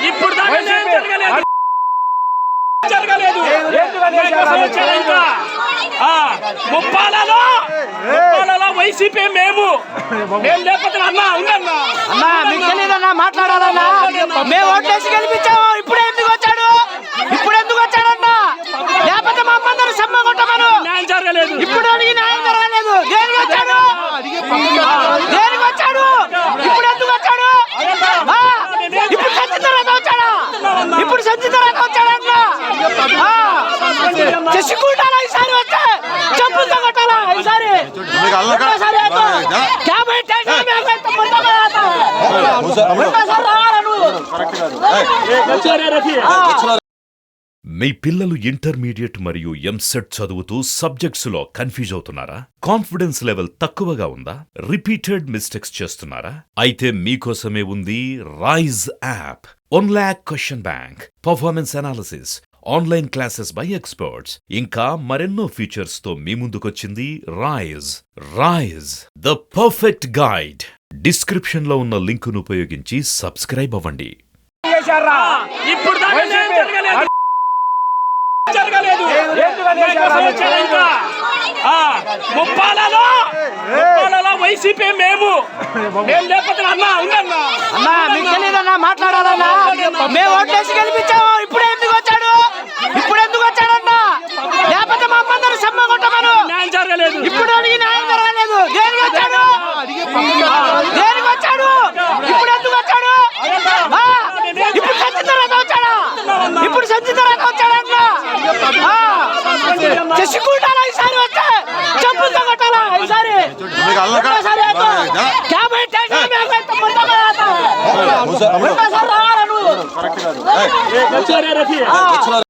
ఇప్పుడు దాకా జరగలేదు ఇంకా ముప్పాలలో వైసీపీ మేము లేకపోతే అన్నా ఉందన్నా అన్నా మీకు తెలియదన్నా మాట్లాడాలన్నా మేము ఓట్లేసి గెలిపించాము ఇప్పుడు ఎందుకు వచ్చాడు లేకపోతే మా అమ్మందరూ సమ్మ కొట్టమను న్యాయం జరగలేదు ఇప్పుడు అడిగి న్యాయం జరగలేదు దేనికి వచ్చాడు ఇప్పుడు ఎందుకు వచ్చాడు ఇప్పుడు సంచి తర్వాత వచ్చాడా చచ్చికుంటారా ఈసారి వస్తే చెప్పులతో కొట్టాలా ఈసారి మీ పిల్లలు ఇంటర్మీడియట్ మరియు ఎంసెట్ చదువుతూ సబ్జెక్ట్స్ లో కన్ఫ్యూజ్ అవుతున్నారా? కాన్ఫిడెన్స్ లెవెల్ తక్కువగా ఉందా? రిపీటెడ్ మిస్టేక్స్ చేస్తున్నారా? అయితే మీకోసమే ఉంది Rise app. 1 lakh question bank, performance analysis, online classes by experts, ఇంకా మరెన్నో ఫీచర్స్ తో మీ ముందుకొచ్చింది Rise the perfect guide. Description లో ఉన్న లింకును ఉపయోగించి సబ్స్క్రైబ్ అవ్వండి. ఇప్పుడు జరగలేదు ఇంకా ముప్పాలలో వైసీపీ మేము లేకపోతే అన్నా ఉందన్నా అన్నా మీకు తెలియదన్నా మాట్లాడాలన్నా మేము ఓట్లేసి గెలిపించాము ఇప్పుడు ఎందుకు వచ్చాడన్నా లేకపోతే మా అమ్మందరూ సమ్మ కొట్టమను న్యాయం జరగలేదు ఇప్పుడు అడిగి న్యాయం జరగలేదు దేనికి వచ్చాడు ఇప్పుడు ఎందుకు వచ్చాడు ఇప్పుడు సంచి తర్వాత వచ్చాడన్నా చచ్చికుంటారా ఈసారి వస్తే చెప్పులతో కొట్టాలా ఈసారి వచ్చారా